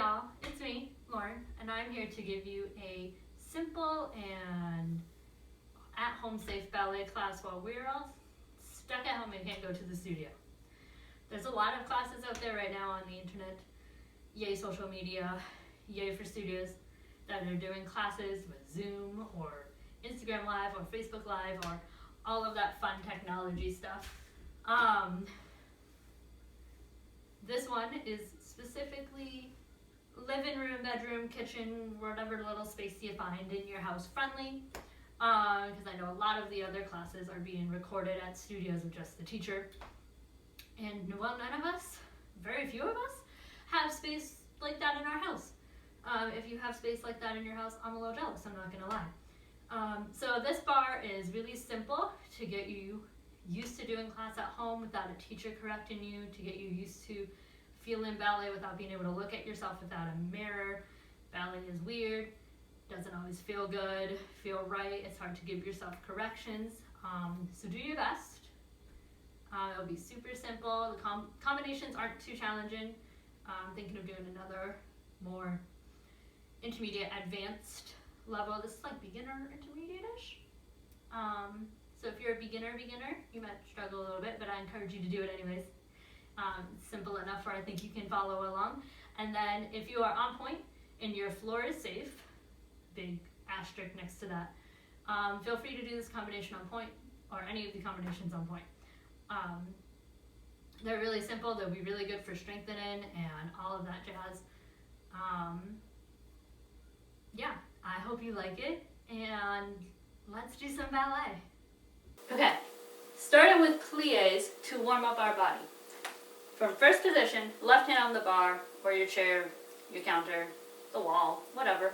y'all, it's me, Lauren, and I'm here to give you a simple and at-home safe ballet class while we're all stuck at home and can't go to the studio. There's a lot of classes out there right now on the internet, yay social media, yay for studios, that are doing classes with Zoom or Instagram Live or Facebook Live or all of that fun technology stuff. This one is specifically living room, bedroom, kitchen, whatever little space you find in your house friendly. Because I know a lot of the other classes are being recorded at studios with just the teacher. And well, none of us, very few of us, have space like that in our house. If you have space like that in your house, I'm a little jealous, I'm not gonna lie. So this bar is really simple to get you used to doing class at home without a teacher correcting you, to get you used to feeling ballet without being able to look at yourself without a mirror. Ballet is weird, doesn't always feel good, feel right, it's hard to give yourself corrections, so do your best. It'll be super simple, the combinations aren't too challenging. I'm thinking of doing another more intermediate advanced level. This is like beginner intermediate-ish. So if you're a beginner, you might struggle a little bit, but I encourage you to do it anyways. It's simple enough where I think you can follow along. And then if you are on point and your floor is safe, big asterisk next to that, feel free to do this combination on point, or any of the combinations on point. They're really simple, they'll be really good for strengthening and all of that jazz. Yeah, I hope you like it, and let's do some ballet. Okay, starting with pliés to warm up our body. From first position, left hand on the bar, or your chair, your counter, the wall, whatever.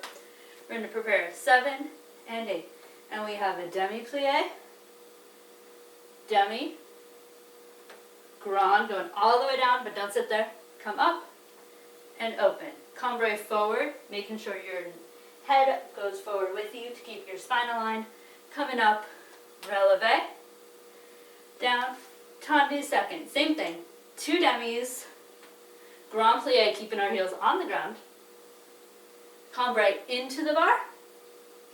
We're going to prepare 7 and 8. And we have a demi-plié, demi, grand, going all the way down, but don't sit there. Come up and open. Cambre forward, making sure your head goes forward with you to keep your spine aligned. Coming up, releve, down, tendu second. Same thing, 2 demis, grand plie, keeping our heels on the ground. Cambre into the bar,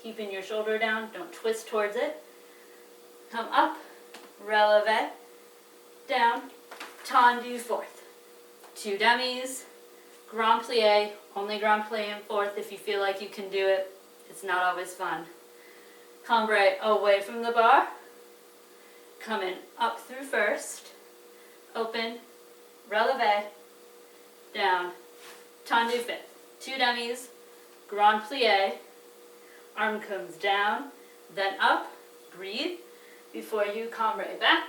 keeping your shoulder down, don't twist towards it. Come up, releve, down, tendu fourth. 2 demis, grand plie, only grand plie in fourth if you feel like you can do it. It's not always fun. Cambre away from the bar, coming up through first, open, releve, down, tendu fifth. 2 demis, grand plie, arm comes down, then up, breathe, before you cambre back.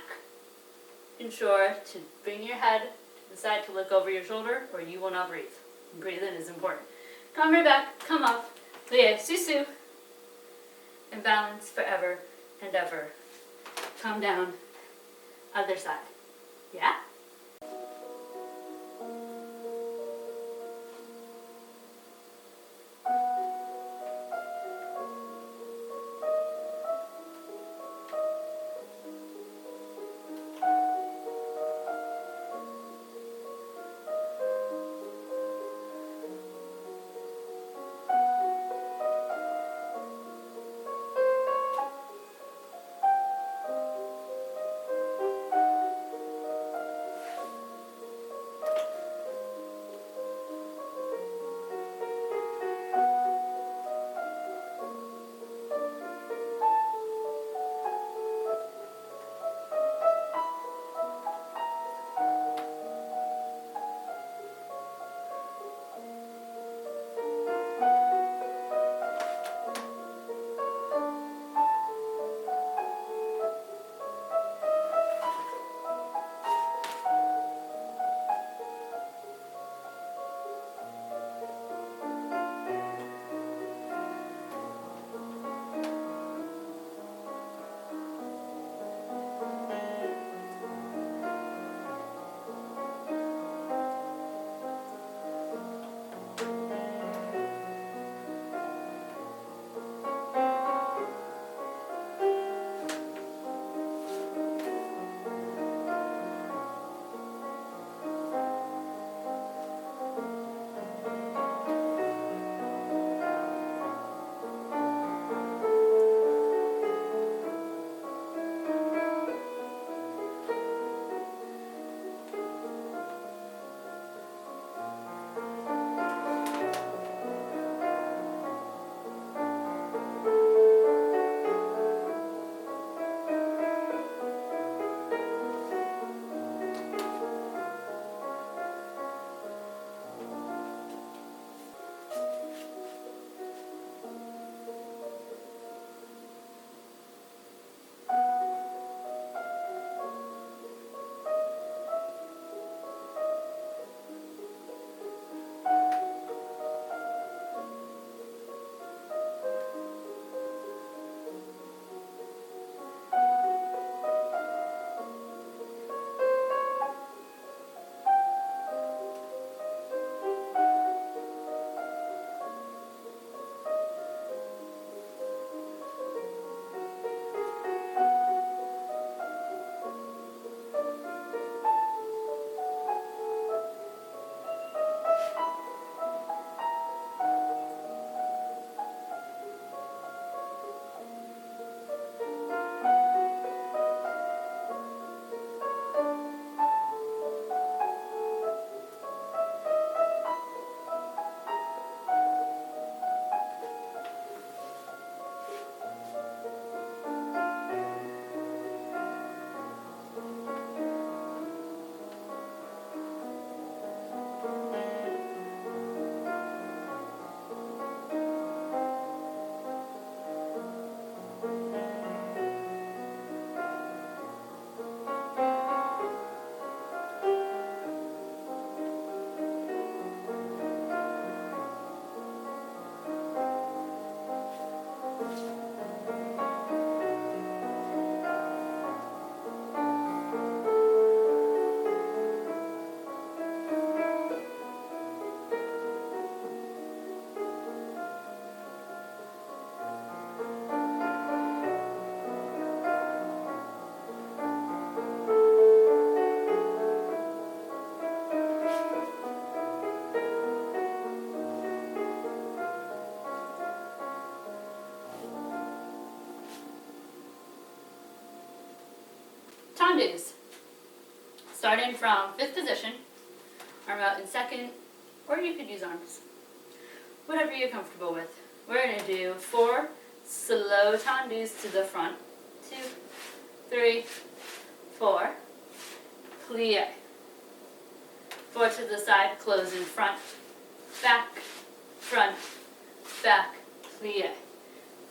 Ensure to bring your head to the side to look over your shoulder, or you will not breathe. Breathing is important. Cambre back, come up, plie, sous, and balance forever and ever. Come down, other side. Yeah? starting from 5th position, arm out in 2nd, or you could use arms. Whatever you're comfortable with. We're going to do 4 slow tendus to the front. 2, 3, 4. Plie. 4 to the side, close in front, back, plie.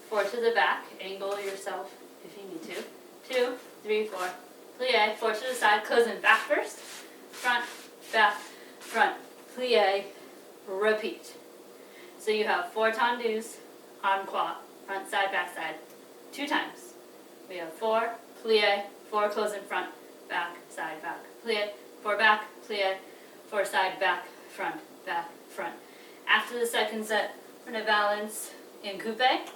4 to the back, angle yourself if you need to. 2, 3, 4. Plie. 4 to the side, close in back first, front, plie, repeat. So you have 4 tendus on quad, front side, back side, 2 times. We have 4, plie, 4 close in front, back, side, back, plie, 4 back, plie, 4 side, back, front. After the second set, we're going to balance in coupe.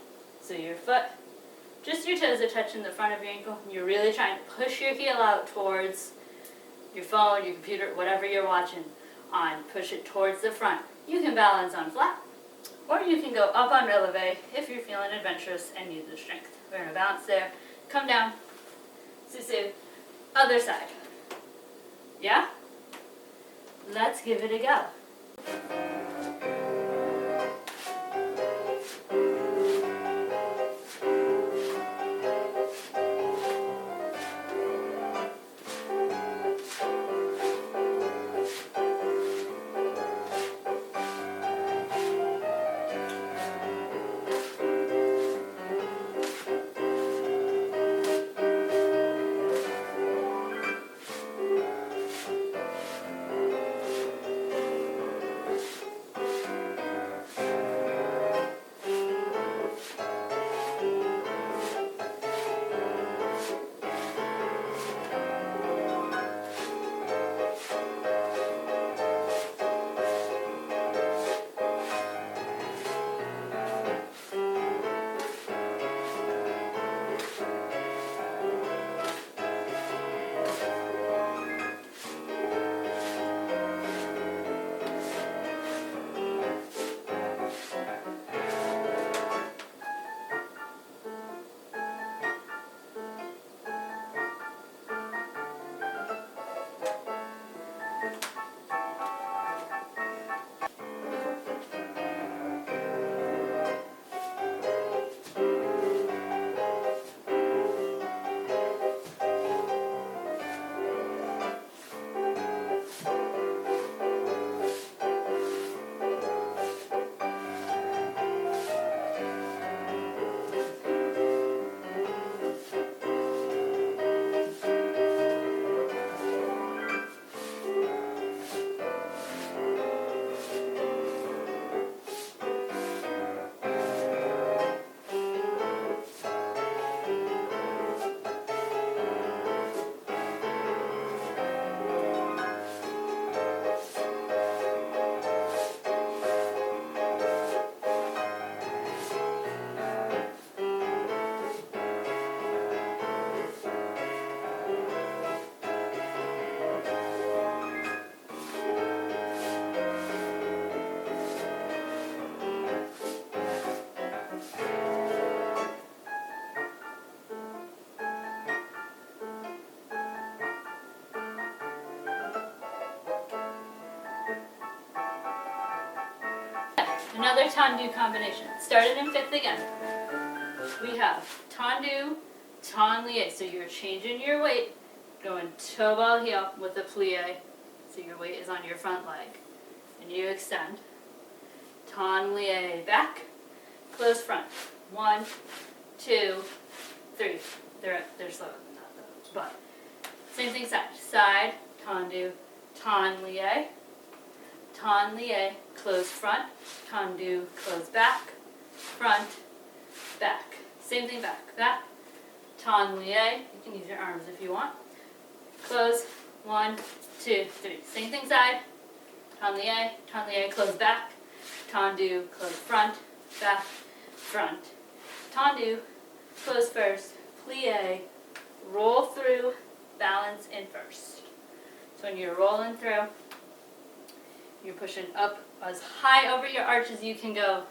So your foot, just your toes are touching the front of your ankle. You're really trying to push your heel out towards your phone, your computer, whatever you're watching on. Push it towards the front. You can balance on flat, or you can go up on releve if you're feeling adventurous and need the strength. We're going to balance there. Come down. Susu. Other side. Yeah? Let's give it a go. Another tendu combination. Started in 5th again. We have tendu, lie. So you're changing your weight, going toe ball heel with a plie. So your weight is on your front leg. And you extend. Lie back, close front. 1, 2, 3. They're slower than that though. But same thing side. Side, tendu, lie, close front, tendu, close back, front, back. Same thing back, lie, you can use your arms if you want. Close, 1, 2, 3. Same thing side, lie, close back, tendu, close front, back, front. Tendu, close first, plie, roll through, balance in first. So when you're rolling through, you're pushing up as high over your arch as you can go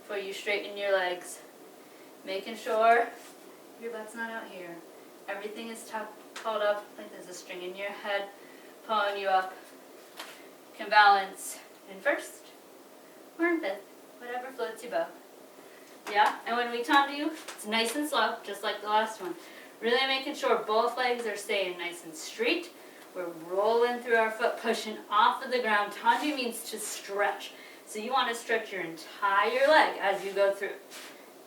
before you straighten your legs. Making sure your butt's not out here. Everything is tucked called up like there's a string in your head, pulling you up. You can balance in first or in fifth, whatever floats your boat. Yeah, and when we tendu, it's nice and slow, just like the last one. Really making sure both legs are staying nice and straight. We're rolling through our foot, pushing off of the ground. Tendu means to stretch. So you want to stretch your entire leg as you go through.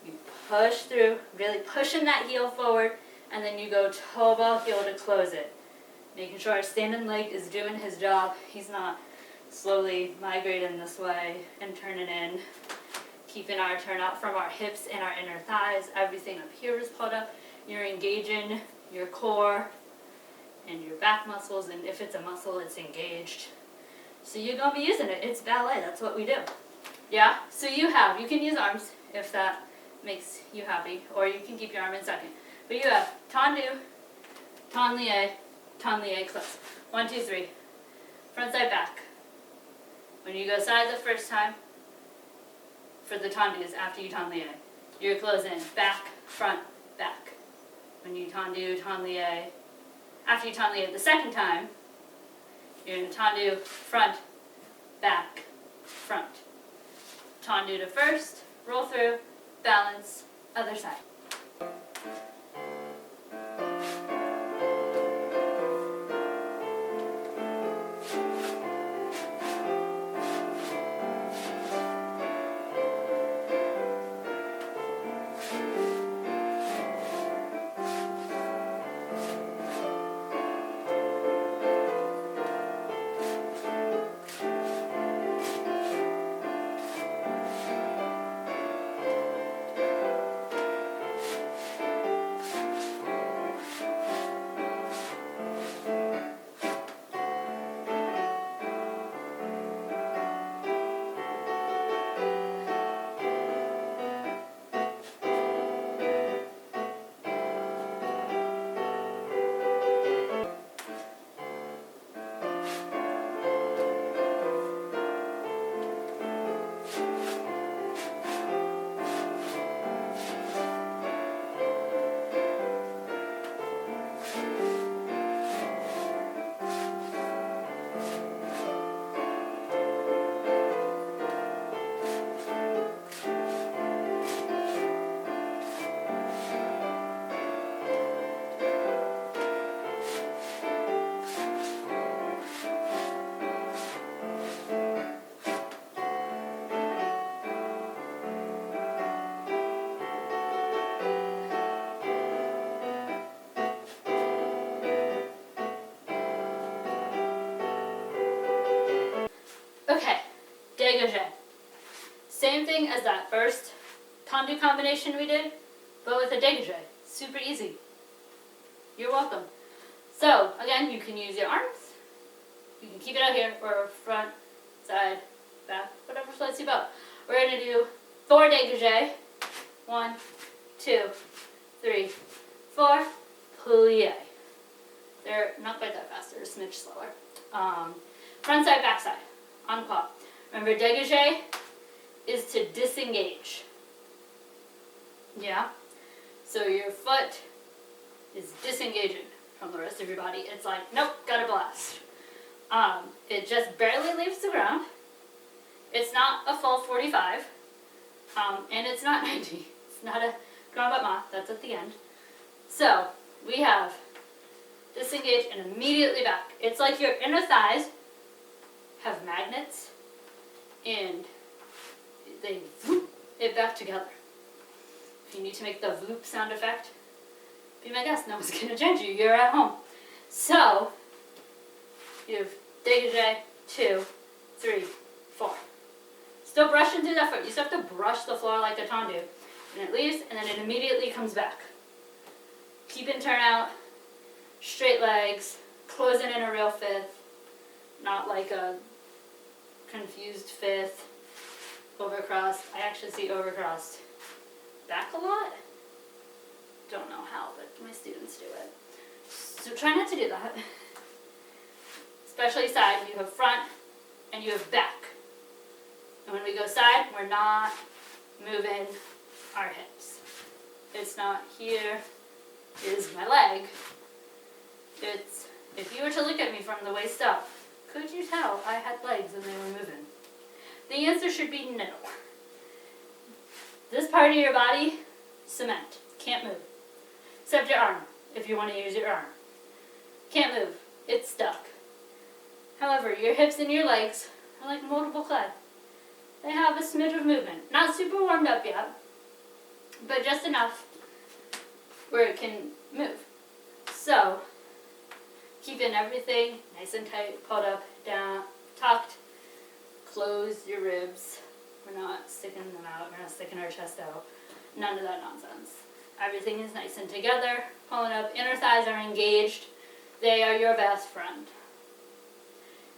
You push through, really pushing that heel forward, and then you go toe ball heel to close it. Making sure our standing leg is doing his job. He's not slowly migrating this way and turning in. Keeping our turnout from our hips and our inner thighs. Everything up here is pulled up. You're engaging your core and your back muscles, and if it's a muscle, it's engaged. So you're going to be using it. It's ballet. That's what we do. Yeah? So you can use arms if that makes you happy, or you can keep your arm in second. But you have tendu, tendu, close. 1, 2, 3. Front, side, back. When you go side the first time, for the tendus after you tendu, you're closing back, front, back. When you tendu, after you tendu the second time, you're going to tendu front, back, front. Tendu to first, roll through, balance, other side. Okay, dégagé. Same thing as that first tendu combination we did, but with a dégagé. Super easy. You're welcome. So, again, you can use your arms. You can keep it out here for front, side, back, whatever floats your boat. We're going to do 4 dégagé. 1, 2, 3, 4. Plie. They're not quite that fast. They're a smidge slower. Front side, back side. On pop. Remember, dégagé is to disengage. Yeah? So your foot is disengaging from the rest of your body. It's like, nope, gotta blast. It just barely leaves the ground. It's not a full 45. And it's not 90. It's not a grand battement. That's at the end. So, we have disengage and immediately back. It's like your inner thighs have magnets and they whoop it back together. If you need to make the whoop sound effect, be my guest. No one's going to judge you. You're at home. So, you have dégagé, 2, 3, 4. Still brushing through that foot. You still have to brush the floor like a tendu. And it leaves, and then it immediately comes back. Keep and turn out, straight legs, closing in a real fifth, not like a confused fifth, overcrossed. I actually see overcrossed back a lot. Don't know how, but my students do it. So try not to do that. Especially side, you have front and you have back. And when we go side, we're not moving our hips. It's not here is my leg. It's, if you were to look at me from the waist up, could you tell I had legs and they were moving? The answer should be no. This part of your body, cement, can't move. Except your arm, if you want to use your arm. Can't move, it's stuck. However, your hips and your legs are like moldable clay. They have a smidge of movement. Not super warmed up yet, but just enough where it can move. So, keeping everything nice and tight, pulled up, down, tucked. Close your ribs. We're not sticking them out. We're not sticking our chest out. None of that nonsense. Everything is nice and together. Pulling up. Inner thighs are engaged. They are your best friend.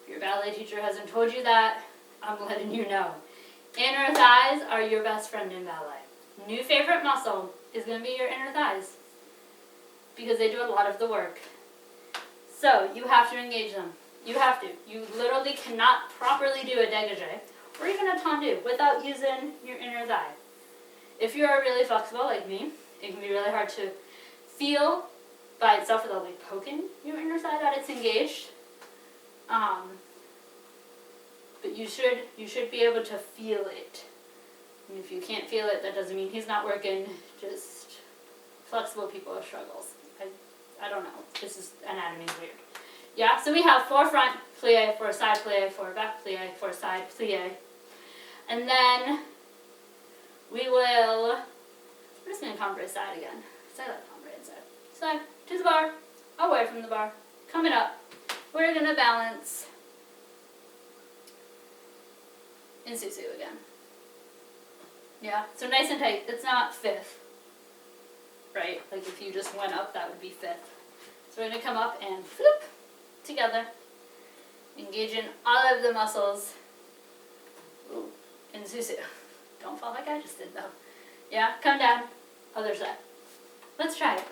If your ballet teacher hasn't told you that, I'm letting you know. Inner thighs are your best friend in ballet. New favorite muscle is going to be your inner thighs because they do a lot of the work. So you have to engage them. You have to. You literally cannot properly do a dégagé or even a tendu without using your inner thigh. If you are really flexible like me, it can be really hard to feel by itself without like poking your inner thigh that it's engaged. But you should be able to feel it. And if you can't feel it, that doesn't mean he's not working. Just flexible people have struggles. I don't know. This is anatomy's weird. Yeah, so we have 4 front plie, 4 side plie, 4 back plie, 4 side plie. And then we're just going to cambre side again. Side like cambre inside. Side to the bar, away from the bar, coming up. We're going to balance in susu again. Yeah, so nice and tight. It's not fifth, right? Like if you just went up, that would be fifth. So we're going to come up and flip together, engaging all of the muscles. Ooh, in susu. Don't fall like I just did though. Yeah, come down, other side. Let's try it.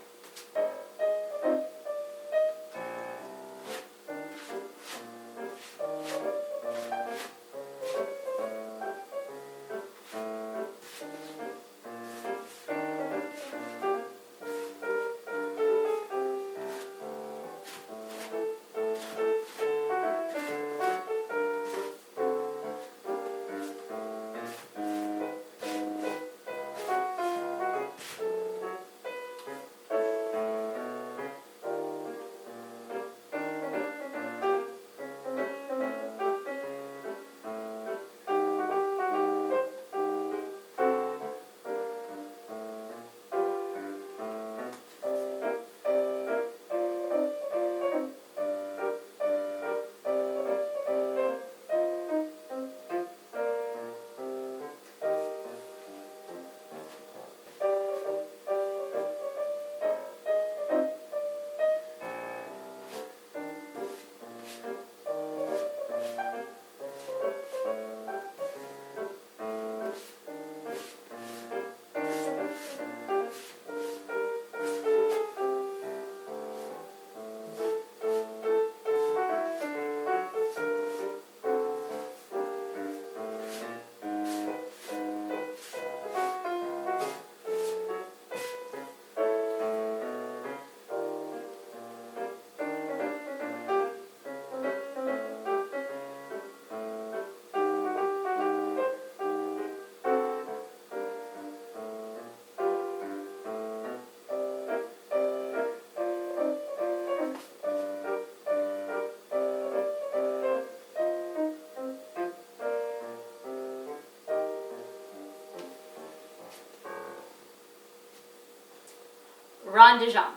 Rond de jambe,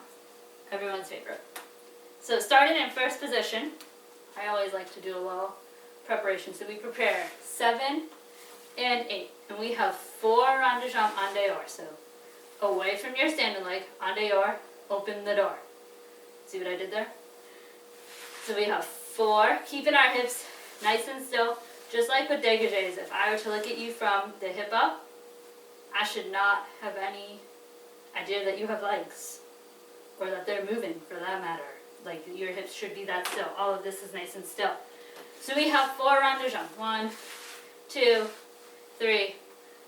everyone's favorite. So starting in first position, I always like to do a little preparation. So we prepare 7 and 8, and we have 4 rond de jambe en dehors. So away from your standing leg, en dehors, open the door. See what I did there? So we have 4, keeping our hips nice and still, just like with dégagés. If I were to look at you from the hip up, I should not have any idea that you have legs, or that they're moving for that matter. Like your hips should be that still. All of this is nice and still. So we have 4 rond de jambe. 1, 2, 3,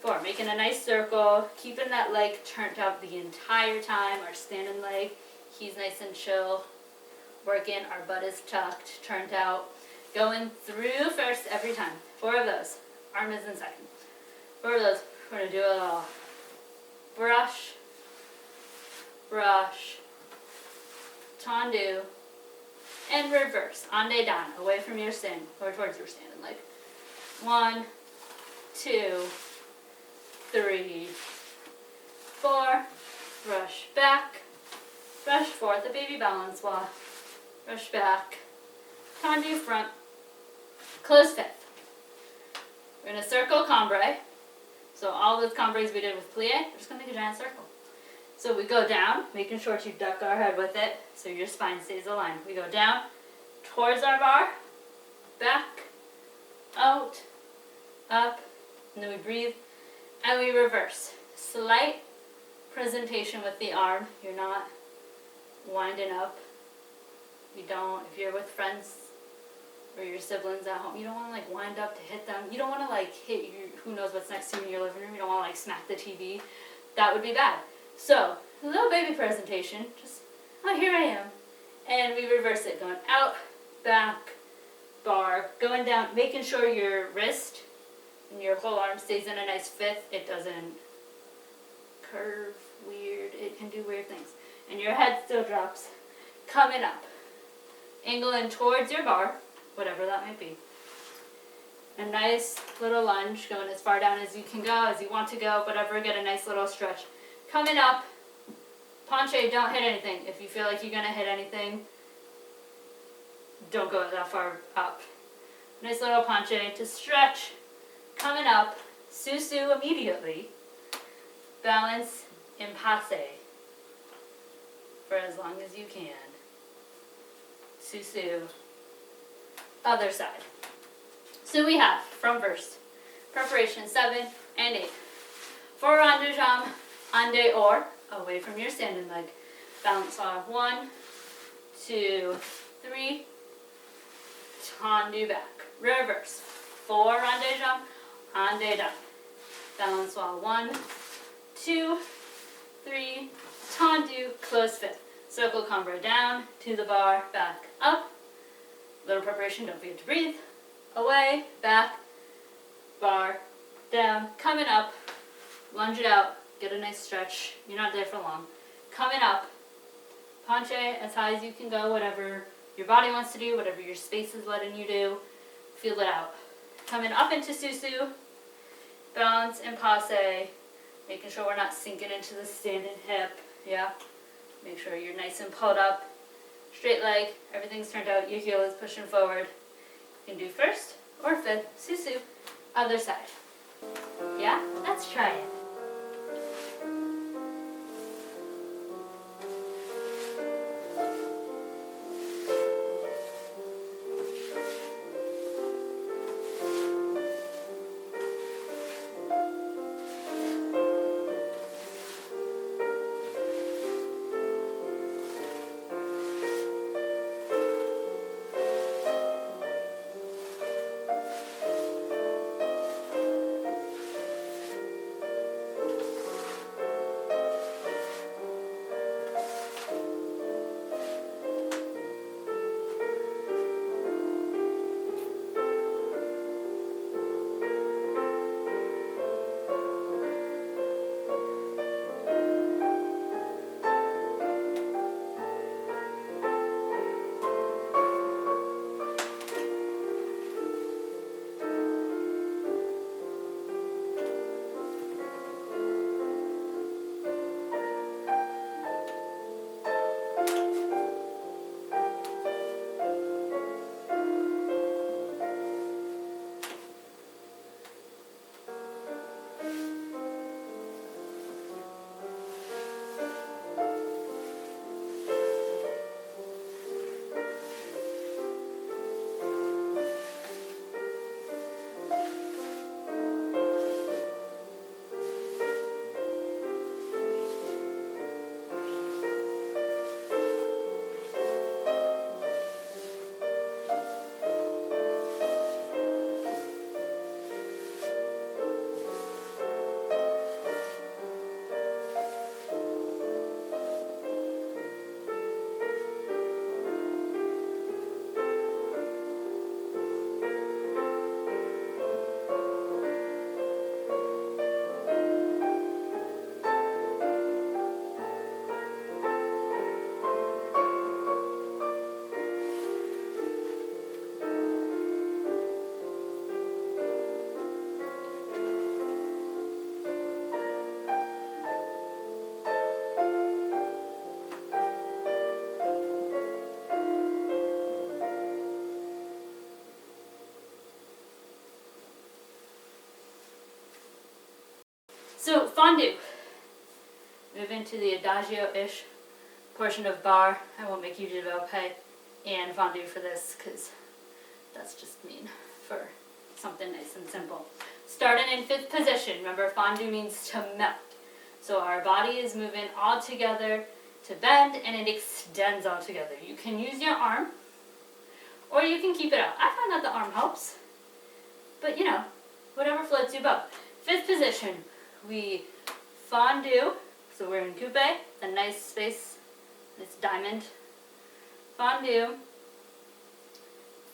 4. Making a nice circle, keeping that leg turned up the entire time. Our standing leg, he's nice and chill. working. Our butt is tucked, turned out. Going through first every time. 4 of those. Arm is in second. 4 of those. We're going to do it all. Brush, brush, tendu, and reverse. Ande dan, away from your stand, or towards your standing leg. 1, 2, 3, 4. Brush back, brush forth, a baby balance wall. Brush back, tendu front, close fifth. We're going to circle cambrai. So all those cambrais we did with plie, we're just going to make a giant circle. So we go down, making sure to duck our head with it so your spine stays aligned. We go down towards our bar, back, out, up, and then we breathe, and we reverse. Slight presentation with the arm. You're not winding up. You don't, if you're with friends or your siblings at home, you don't want to like wind up to hit them. You don't want to like hit you, who knows what's next to you in your living room. You don't want to like smack the TV. That would be bad. So, a little baby presentation, just, oh, here I am. And we reverse it, going out, back, bar, going down, making sure your wrist and your whole arm stays in a nice fifth. It doesn't curve weird. It can do weird things. And your head still drops. Coming up. Angling towards your bar, whatever that might be. A nice little lunge, going as far down as you can go, as you want to go, whatever, get a nice little stretch. Coming up, penché, don't hit anything. If you feel like you're going to hit anything, don't go that far up. Nice little penché to stretch. Coming up, susu immediately. Balance in passe for as long as you can. Susu. Other side. So we have, from verse, preparation 7 and 8. 4 ronde de jambe, ande or, away from your standing leg. Balance off. 1, 2, 3. Tendu back. Reverse. 4 ronde de jambe, ande down. Balance while 1, 2, 3. Tendu, close fifth. Circle cambrai down to the bar, back up. Little preparation, don't forget to breathe. Away, back, bar, down, coming up, lunge it out, get a nice stretch. You're not there for long. Coming up, penché as high as you can go, whatever your body wants to do, whatever your space is letting you do, feel it out. Coming up into susu, balance and passe, making sure we're not sinking into the standing hip, yeah. Make sure you're nice and pulled up, straight leg, everything's turned out, your heel is pushing forward. You can do first or fifth, susu, other side. Yeah, let's try it. So fondue. Move into the adagio-ish portion of barre. I won't make you do Ballet and fondue for this because that's just mean for something nice and simple. Starting in 5th position. Remember, fondue means to melt. So our body is moving all together to bend, and it extends all together. You can use your arm, or you can keep it out. I find that the arm helps, but you know, whatever floats your boat. 5th position, we fondue. So we're in coupe, a nice space, this diamond. Fondue,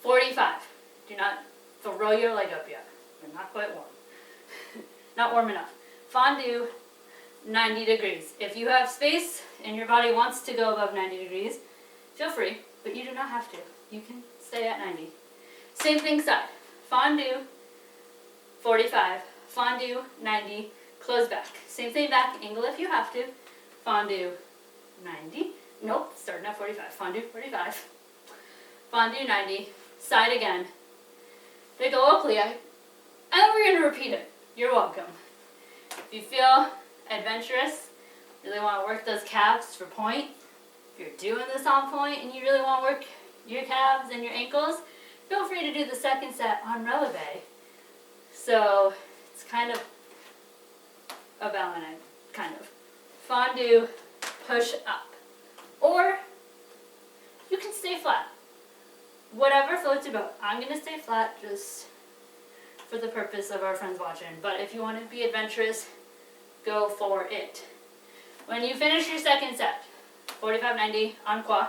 45. Do not throw your leg up yet. You're not quite warm. Not warm enough. Fondue, 90 degrees. If you have space and your body wants to go above 90 degrees, feel free, but you do not have to. You can stay at 90. Same thing side. Fondue, 45. Fondue, 90. Close back. Same thing back, angle if you have to. Fondue, 90. Nope, starting at 45. Fondue, 45. Fondue, 90. Side again. They go up, Leah. And then we're going to repeat it. You're welcome. If you feel adventurous, really want to work those calves for point, if you're doing this on point and you really want to work your calves and your ankles, feel free to do the second set on releve. So it's kind of a ballet, kind of. Fondue, push up. Or you can stay flat. Whatever floats your boat. I'm going to stay flat just for the purpose of our friends watching. But if you want to be adventurous, go for it. When you finish your second set, 45-90 en croix,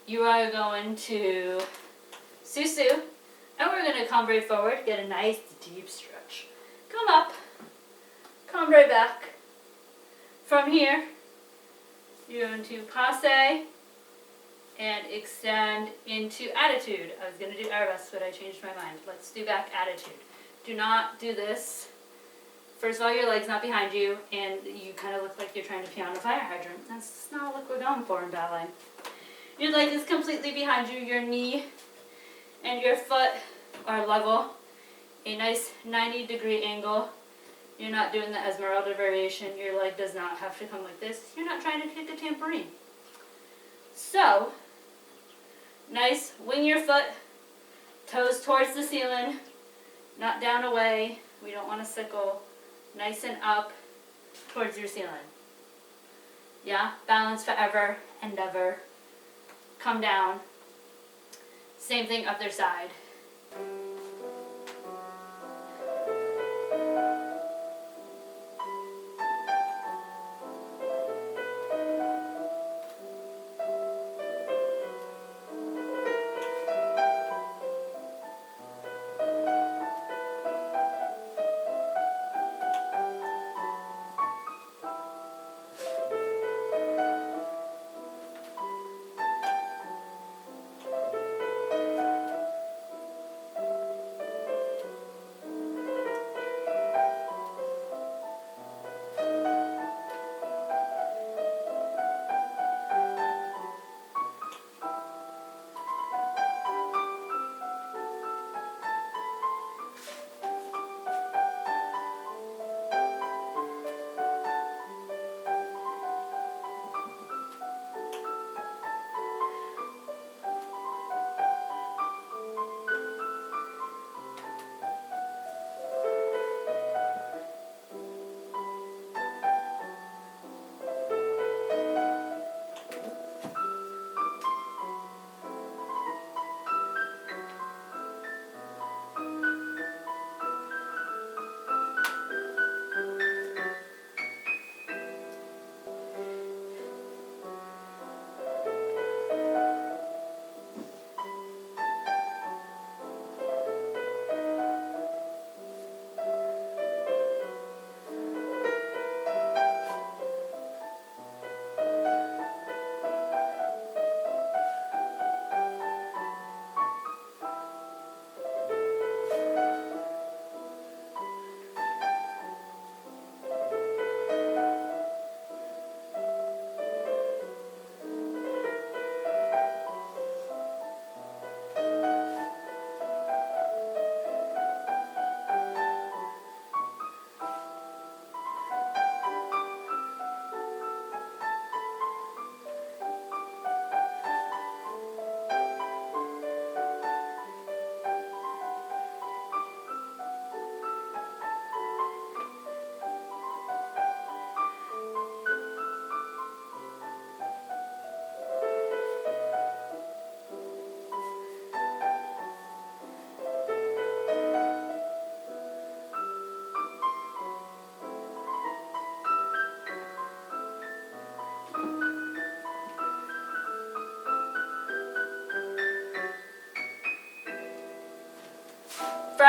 you are going to susu, and we're going to cambre forward, get a nice deep stretch. Come up, cambre back. From here, you're going to passe and extend into attitude. I was going to do arabesque, but I changed my mind. Let's do back attitude. Do not do this. First of all, your leg's not behind you, and you kind of look like you're trying to pee on a fire hydrant. That's not a look we're going for in ballet. Your leg is completely behind you. Your knee and your foot are level. A nice 90-degree angle. You're not doing the Esmeralda variation. Your leg does not have to come like this. You're not trying to kick a tambourine. So, nice, wing your foot, toes towards the ceiling, not down away. We don't want to sickle. Nice and up towards your ceiling. Yeah, balance forever and ever. Come down. Same thing other side.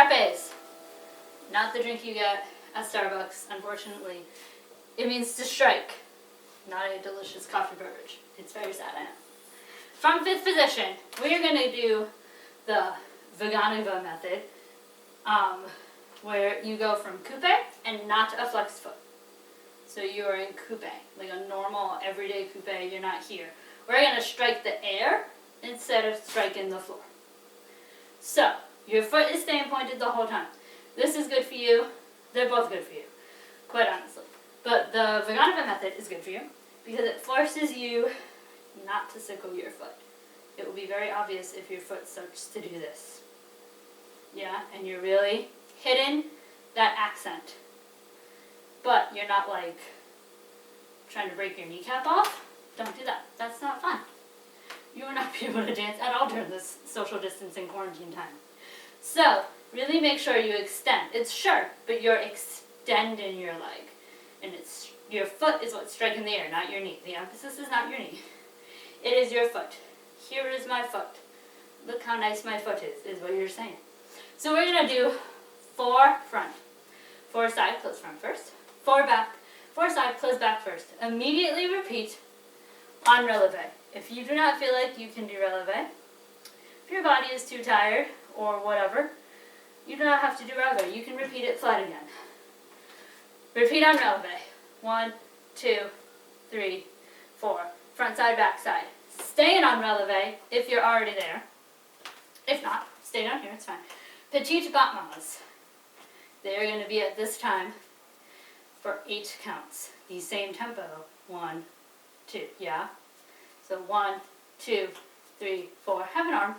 Frappes. Not the drink you get at Starbucks, unfortunately. It means to strike, not a delicious coffee beverage. It's very sad, I know. From fifth position, we are going to do the Vaganova method, where you go from coupe and not a flexed foot. So you are in coupe, like a normal everyday coupe, you're not here. We're going to strike the air instead of striking the floor. So, your foot is staying pointed the whole time. This is good for you. They're both good for you, quite honestly. But the Vaganova method is good for you because it forces you not to sickle your foot. It will be very obvious if your foot starts to do this. Yeah, and you're really hitting that accent. But you're not like trying to break your kneecap off. Don't do that. That's not fun. You will not be able to dance at all during this social distancing quarantine time. So, really make sure you extend. It's sharp, but you're extending your leg. And it's your foot is what's striking the air, not your knee. The emphasis is not your knee. It is your foot. Here is my foot. Look how nice my foot is what you're saying. So we're going to do 4 front. 4 side, close front first. 4 back. 4 side, close back first. Immediately repeat on releve. If you do not feel like you can do releve, if your body is too tired or whatever, you do not have to do releve. You can repeat it flat again. Repeat on releve. 1, 2, 3, 4. Front side, back side. Stay in on releve if you're already there. If not, stay down here, it's fine. Petite battements. They're going to be at this time for 8 counts. The same tempo. 1, 2, yeah? So 1, 2, 3, 4. Have an arm.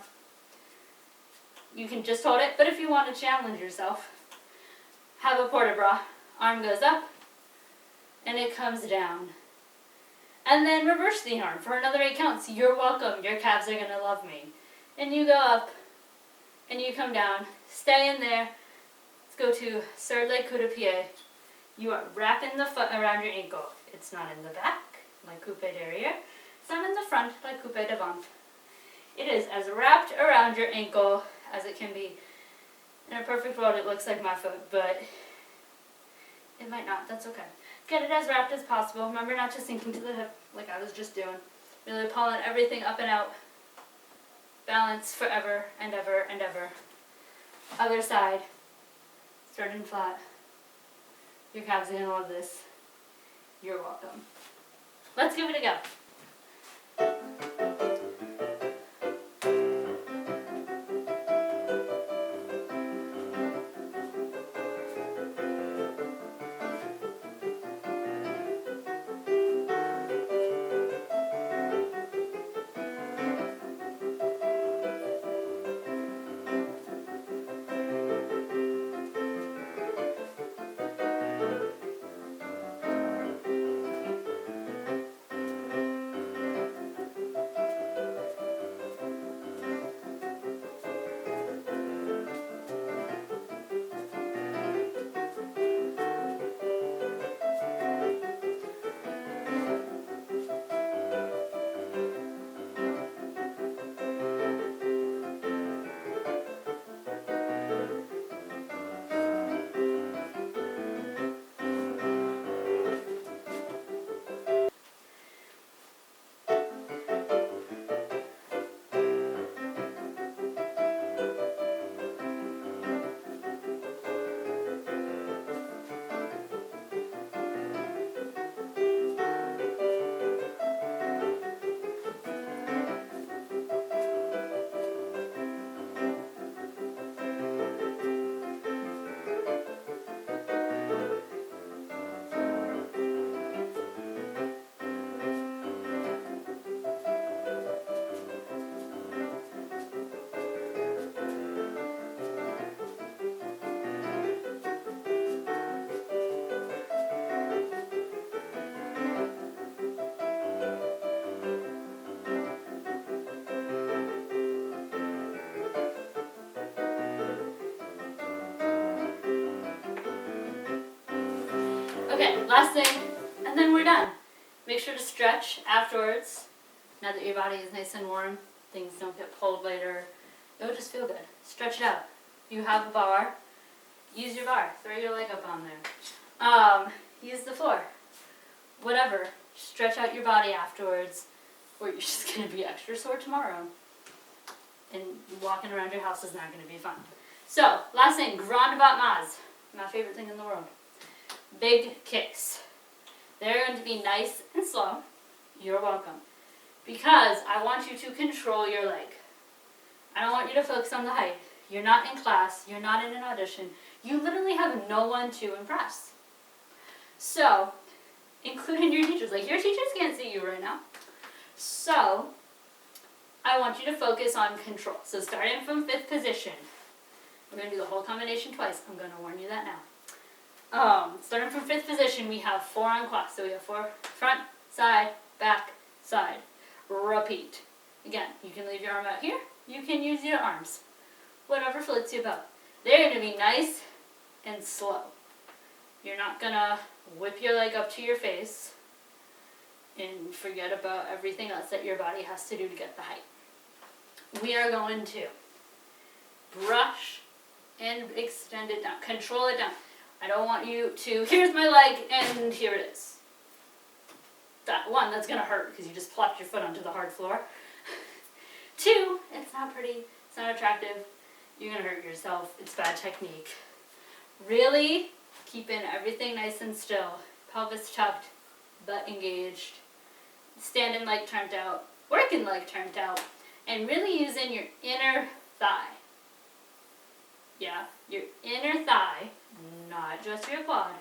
You can just hold it, but if you want to challenge yourself, have a port de bras. Arm goes up, and it comes down. And then reverse the arm for another 8 counts. You're welcome. Your calves are going to love me. And you go up, and you come down. Stay in there. Let's go to sur le coup de pied. You are wrapping the foot around your ankle. It's not in the back, like coupe derrière. It's not in the front, like coupe devant. It is as wrapped around your ankle as it can be. In a perfect world, it looks like my foot, but it might not. That's okay. Get it as wrapped as possible. Remember not to sink into the hip like I was just doing. Really pulling everything up and out. Balance forever and ever and ever. Other side. Starting flat. Your calves are going to love this. You're welcome. Let's give it a go. Okay, last thing, and then we're done. Make sure to stretch afterwards. Now that your body is nice and warm, things don't get pulled later. It'll just feel good. Stretch it out. You have a bar. Use your bar. Throw your leg up on there. Use the floor. Whatever. Stretch out your body afterwards, or you're just going to be extra sore tomorrow. And walking around your house is not going to be fun. So, last thing, grand battements. My favorite thing in the world. Big kicks. They're going to be nice and slow. You're welcome. Because I want you to control your leg. I don't want you to focus on the height. You're not in class. You're not in an audition. You literally have no one to impress. So, including your teachers. Like, your teachers can't see you right now. So, I want you to focus on control. So, starting from 5th position. We're going to do the whole combination twice. I'm going to warn you that now. Starting from 5th position, we have 4 on cross. So, we have 4 front, side, back, side. Repeat. Again, you can leave your arm out here. You can use your arms. Whatever floats your boat. They're going to be nice and slow. You're not going to whip your leg up to your face and forget about everything else that your body has to do to get the height. We are going to brush and extend it down. Control it down. I don't want you to, here's my leg and here it is. That's going to hurt because you just plopped your foot onto the hard floor. 2, it's not pretty, it's not attractive. You're going to hurt yourself. It's bad technique. Really keeping everything nice and still. Pelvis tucked, butt engaged. Standing leg turned out, working leg turned out, and really using your inner thigh. Yeah, your inner thigh, not just your quad.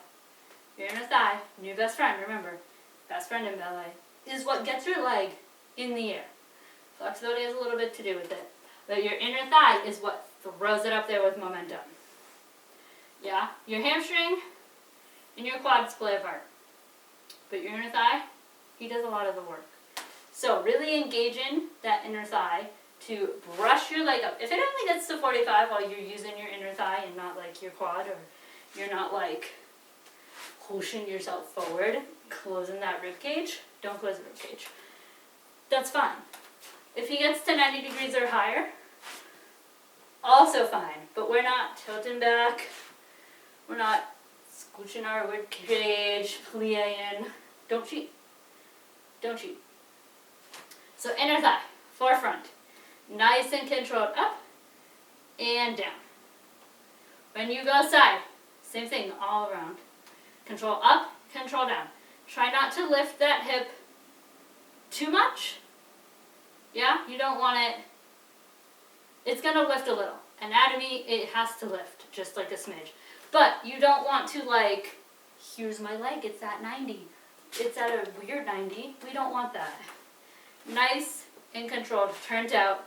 Your inner thigh, new best friend, remember, best friend in ballet, is what gets your leg in the air. Flexibility has a little bit to do with it. But your inner thigh is what throws it up there with momentum. Yeah, your hamstring and your quads play a part. But your inner thigh, he does a lot of the work. So really engaging that inner thigh to brush your leg up. If it only gets to 45 while you're using your inner thigh and not like your quad, or you're not like pushing yourself forward, closing that rib cage, don't close the rib cage. That's fine. If he gets to 90 degrees or higher, also fine. But we're not tilting back. We're not scooching our rib cage, plieing. Don't cheat. Don't cheat. So inner thigh, forefront. Nice and controlled up and down. When you go side, same thing all around. Control up, control down. Try not to lift that hip too much. Yeah, you don't want it. It's going to lift a little. Anatomy, it has to lift, just like a smidge. But you don't want to like, here's my leg, it's at 90. It's at a weird 90. We don't want that. Nice and controlled, turned out,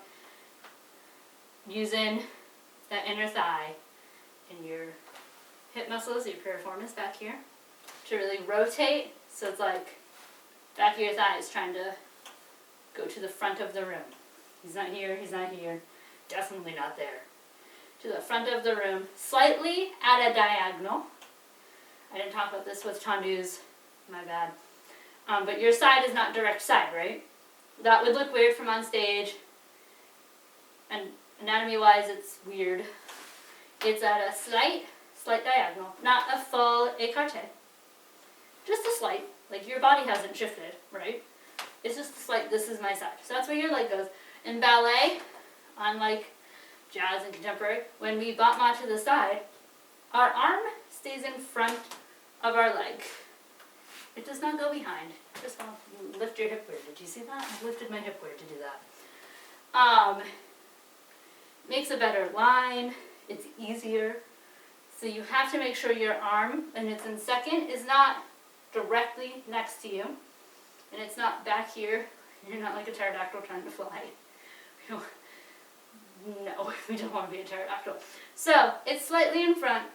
using that inner thigh and your hip muscles, your piriformis back here, to really rotate. So it's like back of your thigh is trying to go to the front of the room. He's not here, he's not here. Definitely not there. To the front of the room, slightly at a diagonal. I didn't talk about this with tendus, my bad. But your side is not direct side, right? That would look weird from on stage. And anatomy-wise, it's weird. It's at a slight diagonal, not a full écarté. Just a slight, like your body hasn't shifted, right? It's just a slight, this is my side. So that's where your leg goes. In ballet, unlike jazz and contemporary, when we battement to the side, our arm stays in front of our leg. It does not go behind. Just lift your hip weird. Did you see that? I lifted my hip weird to do that. Makes a better line. It's easier. So you have to make sure your arm, and it's in second, is not directly next to you. And it's not back here. You're not like a pterodactyl trying to fly. No, we don't want to be a pterodactyl. So it's slightly in front.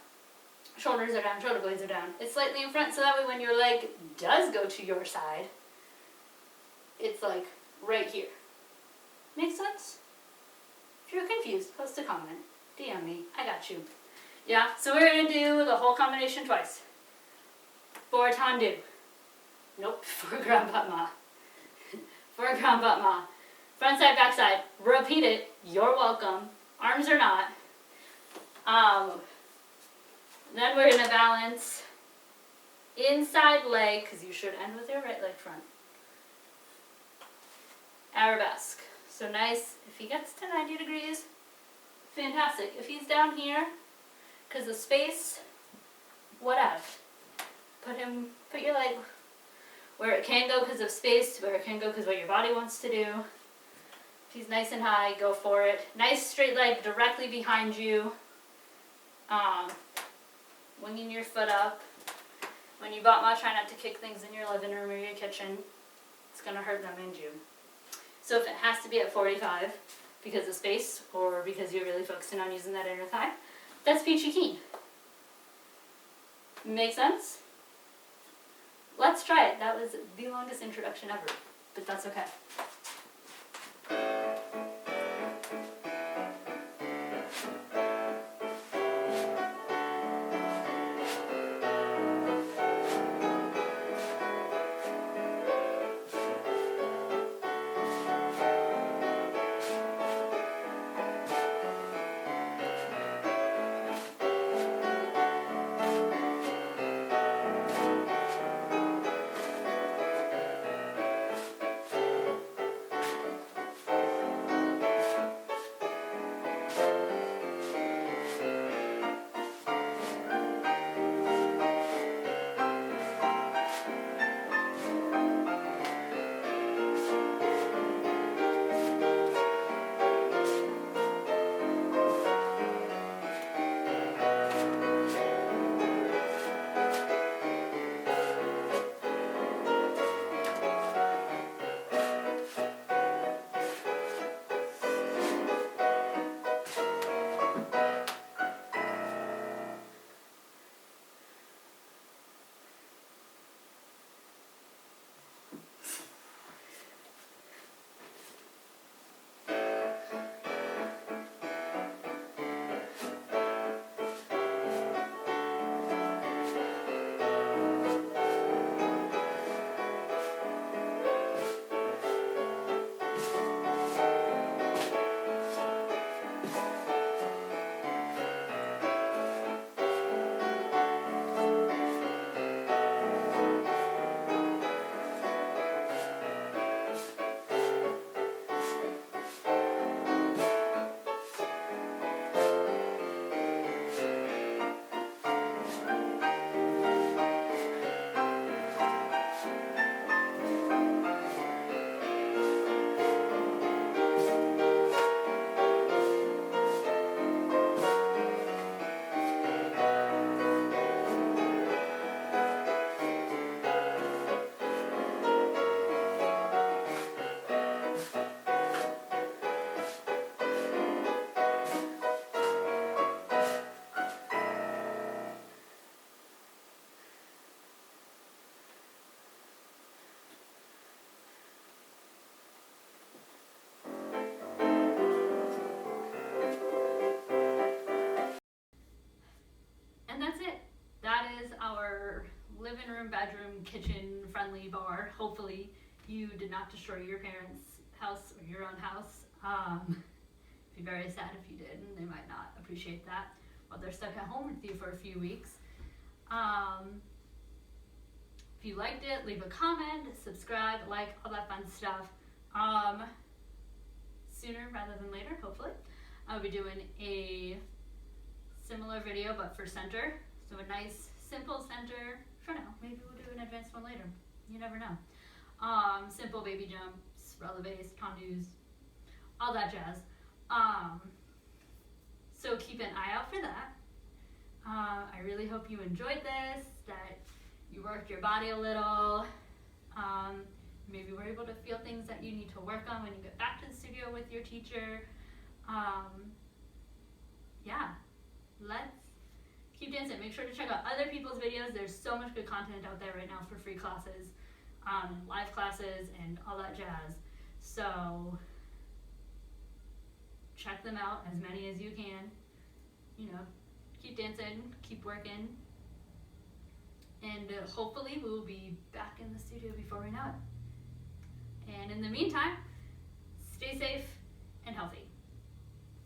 Shoulders are down, shoulder blades are down. It's slightly in front, so that way when your leg does go to your side, it's like right here. Make sense? If you're confused, post a comment. DM me. I got you. Yeah, so we're going to do the whole combination twice. For tendu. Nope, for grand battement. For grand battement. Front side, back side. Repeat it. You're welcome. Arms or not. Then we're gonna balance inside leg, because you should end with your right leg front. Arabesque. So nice. If he gets to 90 degrees, fantastic. If he's down here, because of space, whatever. Put your leg where it can go because of space, where it can go because what your body wants to do. If he's nice and high, go for it. Nice straight leg directly behind you. Winging your foot up. When you bottom, try not to kick things in your living room or your kitchen. It's going to hurt them and you. So if it has to be at 45 because of space or because you're really focusing on using that inner thigh, that's peachy keen. Make sense? Let's try it. That was the longest introduction ever, but that's okay. And that's it. That is our living room, bedroom, kitchen friendly bar. Hopefully you did not destroy your parents' house or your own house. Be very sad if you did, and they might not appreciate that while they're stuck at home with you for a few weeks. If you liked it, leave a comment, subscribe, like, all that fun stuff. Sooner rather than later, hopefully, I'll be doing a similar video but for center. So a nice simple center for now. Maybe we'll do an advanced one later. You never know. Simple baby jumps, releves, tendus, all that jazz. So keep an eye out for that. I really hope you enjoyed this, that you worked your body a little. Maybe we're able to feel things that you need to work on when you get back to the studio with your teacher. Yeah, let's keep dancing. Make sure to check out other people's videos. There's so much good content out there right now for free classes, live classes, and all that jazz. So check them out, as many as you can. You know, keep dancing, keep working, and hopefully we'll be back in the studio before we know it. And in the meantime, stay safe and healthy.